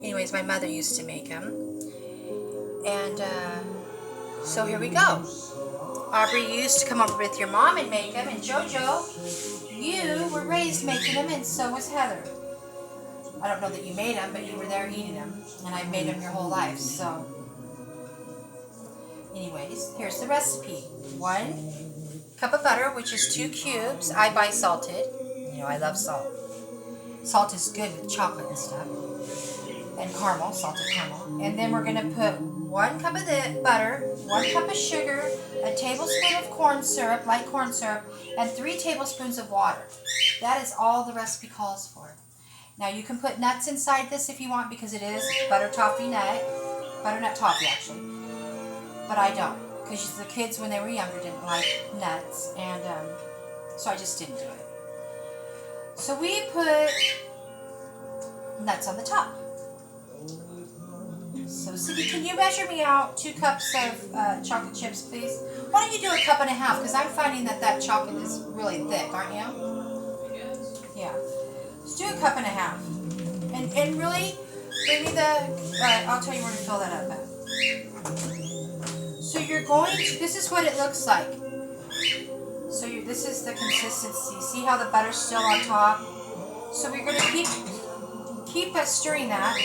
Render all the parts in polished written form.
Anyways, my mother used to make them. And so here we go. Aubrey, you used to come over with your mom and make them. And JoJo, you were raised making them, and so was Heather. I don't know that you made them, but you were there eating them. And I've made them your whole life, so. Anyways, here's the recipe. 1 cup of butter, which is 2 cubes. I buy salted. You know, I love salt. Salt is good with chocolate and stuff. And caramel, salted caramel. And then we're going to put 1 cup of the butter, 1 cup of sugar, a tablespoon of corn syrup, light corn syrup, and 3 tablespoons of water. That is all the recipe calls for. Now you can put nuts inside this if you want, because it is butternut toffee actually. But I don't, because the kids when they were younger didn't like nuts, and so I just didn't do it. So we put nuts on the top. So Cindy, can you measure me out 2 cups of chocolate chips, please? Why don't you do 1.5 cups, because I'm finding that chocolate is really thick, aren't you? Yeah. Let's do 1.5 cups. And really, bring me I'll tell you where to fill that up at. So you're going to, this is what it looks like. So this is the consistency. See how the butter's still on top? So we're going to keep stirring that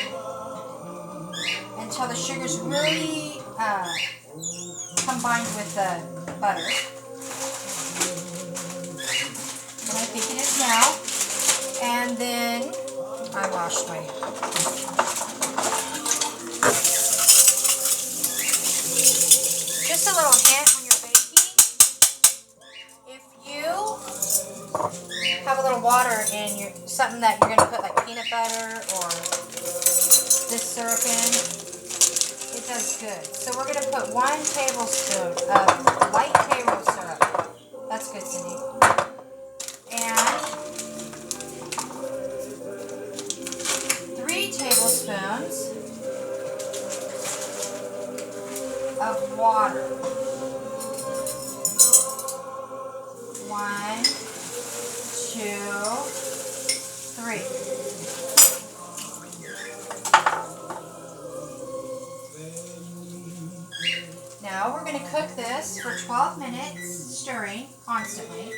until the sugar's really combined with the butter. And I think it is now. And then I washed my... Just a little hint when you're baking. If you have a little water in something that you're going to put like peanut butter or this syrup in, it does good. So we're going to put 1 tablespoon of light taro syrup. That's good, Cindy. And 3 tablespoons of water. 1, 2, 3. Now we're going to cook this for 12 minutes, stirring constantly.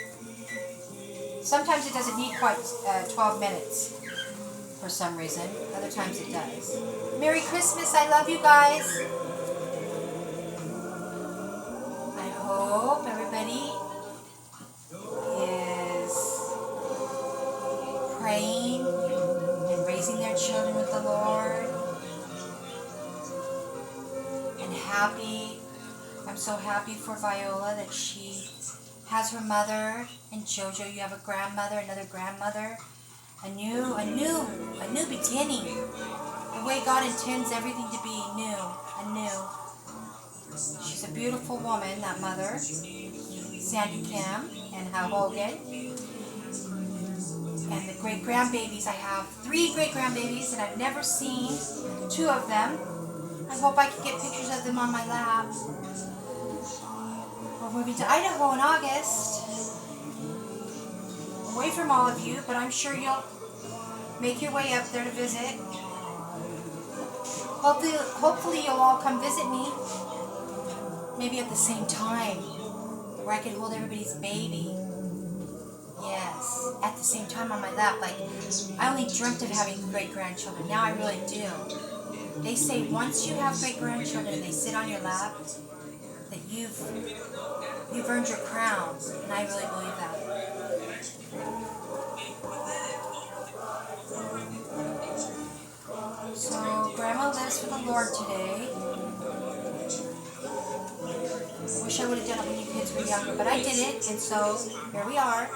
Sometimes it doesn't need quite 12 minutes for some reason. Other times it does. Merry Christmas. I love you guys. I hope everybody is praying and raising their children with the Lord. And happy. I'm so happy for Viola that she has her mother, and JoJo, you have a grandmother, another grandmother, a new beginning. The way God intends everything to be new, anew. She's a beautiful woman, that mother, Sandy Kim and Hal Hogan. And the great grandbabies, I have 3 great grandbabies, and I've never seen 2 of them. I hope I can get pictures of them on my lap. We're moving to Idaho in August. Away from all of you, but I'm sure you'll make your way up there to visit. Hopefully you'll all come visit me. Maybe at the same time, where I can hold everybody's baby. Yes, at the same time on my lap. Like, I only dreamt of having great-grandchildren. Now I really do. They say once you have great-grandchildren and they sit on your lap, that you've earned your crown, and I really believe that. So Grandma lives for the Lord today. Wish I would have done it when you kids were younger, but I did it, and so here we are.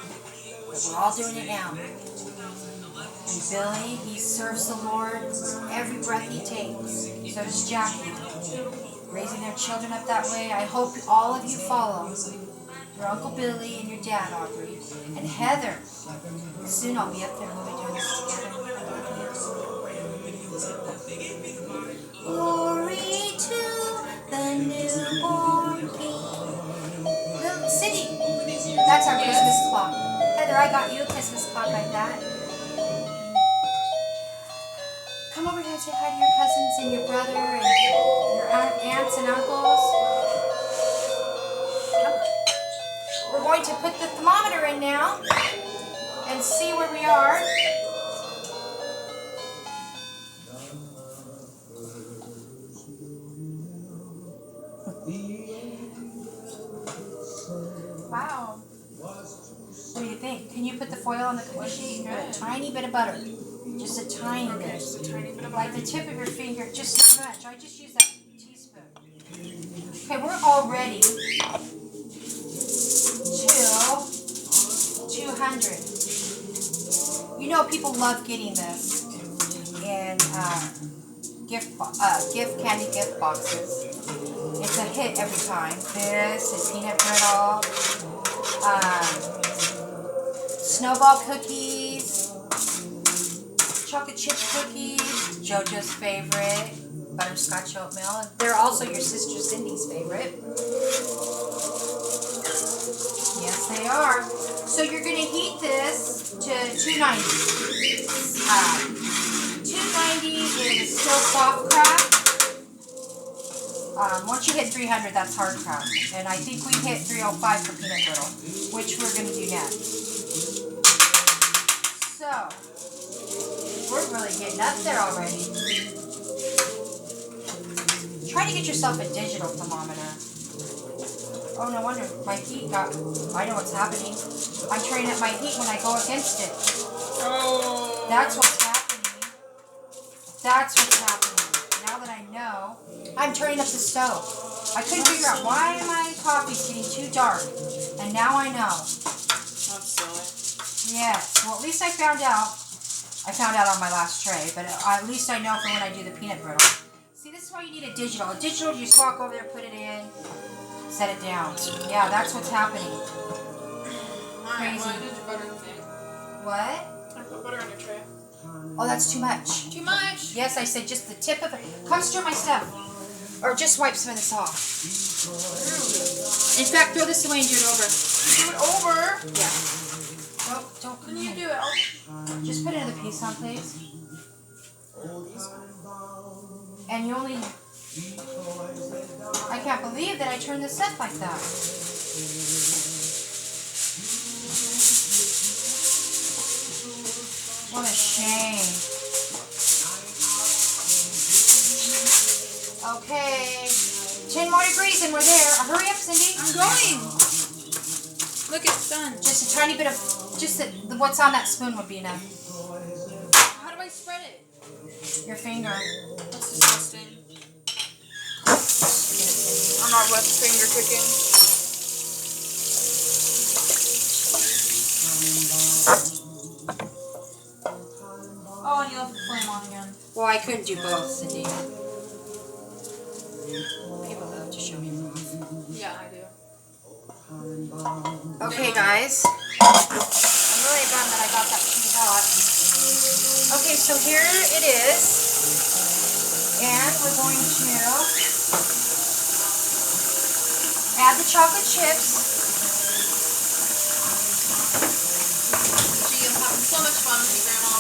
We're all doing it now. And Billy, he serves the Lord every breath he takes. So does Jackie. Raising their children up that way. I hope all of you follow your Uncle Billy and your dad, Aubrey. And Heather. Soon I'll be up there and we'll be doing this together. Glory to the newborn King. Little Cindy, that's our Christmas clock. Heather, I got you a Christmas clock like that. Come over here. say hi to your cousins and your brother and your aunts and uncles? We're going to put the thermometer in now and see where we are. Wow. What do you think? Can you put the foil on the cookie sheet and a tiny bit of butter? Just a tiny bit. Just a tiny bit of Like the tip of your finger, just not much. I just use that teaspoon. Okay, we're all ready to 200. You know people love getting this in candy gift boxes. It's a hit every time. This is peanut brittle, snowball cookies, chocolate chip cookies, JoJo's favorite, butterscotch oatmeal. They're also your sister Cindy's favorite. Yes, they are. So you're going to heat this to 290. 290 is still soft crack. Once you hit 300, that's hard crack. And I think we hit 305 for peanut brittle, which we're going to do next. So, we're really getting up there already. Try to get yourself a digital thermometer. Oh, no wonder my heat got... I know what's happening. I'm turning up my heat when I go against it. Oh. That's what's happening. That's what's happening. Now that I know, I'm turning up the stove. I couldn't figure out why my coffee's getting too dark. And now I know. That's silly. Yes. Well, at least I found out. I found out on my last tray. But at least I know for when I do the peanut brittle. See, this is why you need a digital. A digital, you just walk over there, put it in, set it down. Yeah, that's what's happening. Crazy. Why did you butter the thing? What? I put butter on your tray. Oh, that's too much. Too much? Yes, I said just the tip of it. Come stir my stuff. Or just wipe some of this off. In fact, throw this away and do it over. Do it over? Yeah. Don't. Can you do it? Just put another piece on, please. And you only... I can't believe that I turned this up like that. What a shame. Okay. 10 more degrees and we're there. Hurry up, Cindy. I'm going. Look, it's done. Just a tiny bit of... Just what's on that spoon would be enough. How do I spread it? Your finger. That's disgusting. I'm not with finger cooking. Oh, and you left the flame on again. Well, I couldn't do both, Cindy. People love to show me off. Yeah, I do. Okay, guys. I'm really bummed that I got that too hot. Okay, so here it is. And we're going to add the chocolate chips. Gee, I'm having so much fun with you, Grandma.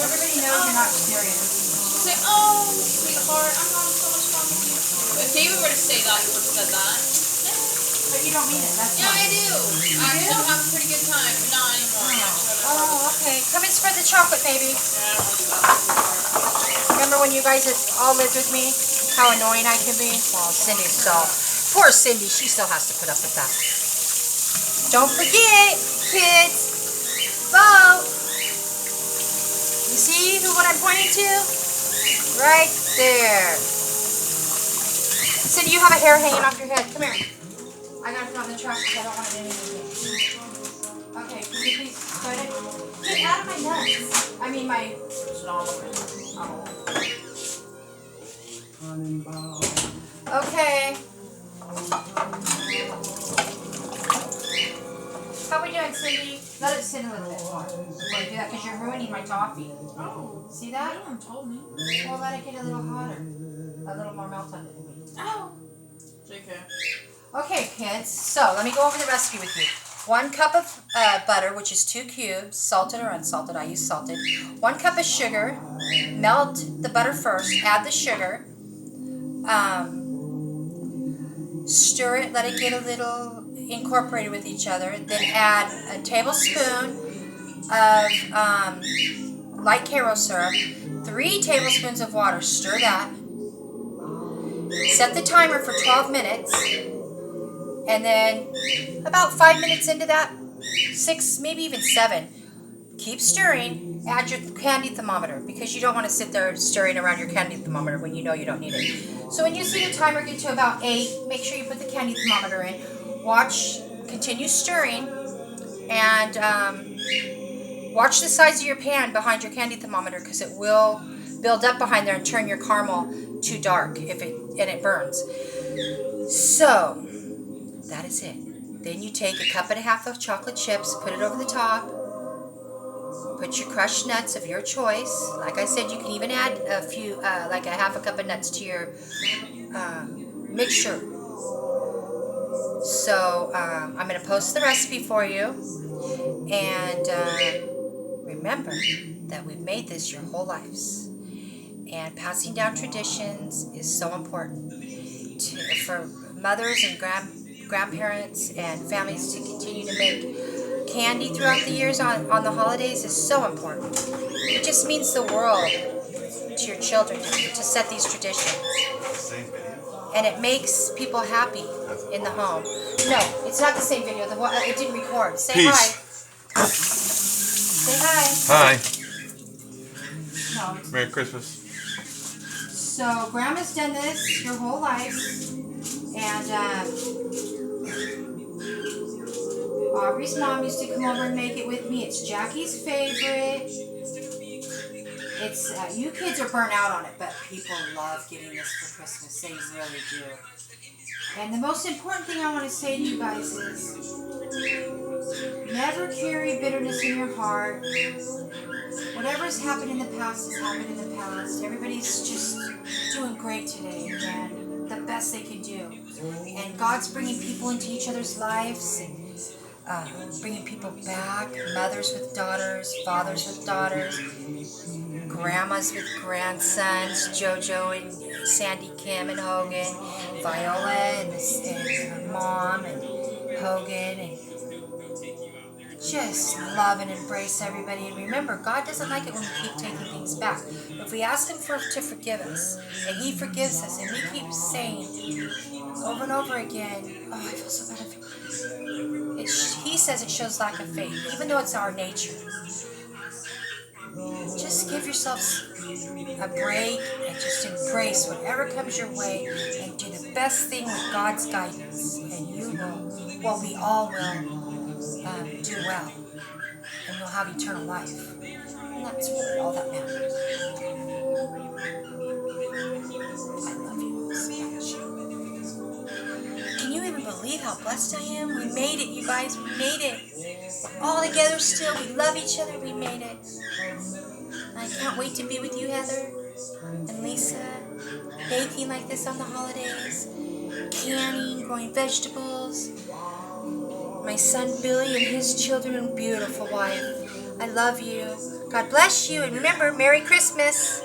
Everybody knows you're not serious. She'll say, oh, sweetheart, I'm having so much fun with you. If David were to say that, you would have said that. But you don't mean it, that's Yeah, why. I do. Actually, I'm having a pretty good time, but not anymore. Oh, okay. Come and spread the chocolate, baby. Yeah, I don't want to do that. Remember when you guys all lived with me? How annoying I can be? Well, Cindy still. Poor Cindy, she still has to put up with that. Don't forget, kids, vote. You see what I'm pointing to? Right there. Cindy, you have a hair hanging off your head. Come here. I gotta throw it in the trash because I don't want it in anything. Okay, can you please put it? Get out of my nuts. I mean my... Okay. How we doing, Cindy? Let it sit a little bit more. Before you do that, because you're ruining my toffee. Oh. See that? No one told me. Well, let it get a little hotter. A little more melt on it. Ow. JK. Okay, kids. So, let me go over the recipe with you. 1 cup of butter, which is 2 cubes, salted or unsalted. I use salted. 1 cup of sugar. Melt the butter first. Add the sugar. Stir it. Let it get a little incorporated with each other. Then add a tablespoon of light Karo syrup. 3 tablespoons of water. Stir that. Set the timer for 12 minutes. And then about 5 minutes into that, 6, maybe even 7, keep stirring. Add your candy thermometer because you don't want to sit there stirring around your candy thermometer when you know you don't need it. So when you see the timer get to about 8, make sure you put the candy thermometer in. Continue stirring, and watch the size of your pan behind your candy thermometer because it will build up behind there and turn your caramel too dark and it burns. So that is it. Then you take 1.5 cups of chocolate chips, put it over the top, put your crushed nuts of your choice. Like I said, you can even add a few, like 1/2 cup of nuts to your mixture. So I'm going to post the recipe for you. And remember that we've made this your whole lives. And passing down traditions is so important for mothers and grandparents and families to continue to make candy throughout the years on the holidays is so important. It just means the world to your children to set these traditions. And it makes people happy in the home. No, it's not the same video. It didn't record. Say Peace. Hi. Say hi. Hi. No. Merry Christmas. So Grandma's done this your whole life, and Aubrey's mom used to come over and make it with me. It's Jackie's favorite. It's you kids are burnt out on it, but people love getting this for Christmas. They really do. And the most important thing I want to say to you guys is never carry bitterness in your heart. Whatever's happened in the past has happened in the past. Everybody's just doing great today and the best they can do. And God's bringing people into each other's lives and bringing people back. Mothers with daughters, fathers with daughters, grandmas with grandsons, JoJo and Sandy Kim and Hogan, Viola and her mom and Hogan, and just love and embrace everybody. And remember, God doesn't like it when we keep taking things back. If we ask Him to forgive us, and He forgives us, and we keep saying over and over again, oh, I feel so bad. He says it shows lack of faith, even though it's our nature. Just give yourselves a break and just embrace whatever comes your way and do the best thing with God's guidance. And you will, well, we all will do well. And you'll have eternal life. And that's really all that matters. I love you all so much. Can you even believe how blessed I am? We made it, you guys. We made it. We're all together still. We love each other. We made it. I can't wait to be with you, Heather and Lisa, baking like this on the holidays, canning, growing vegetables. My son Billy and his children and beautiful wife. I love you. God bless you. And remember, Merry Christmas.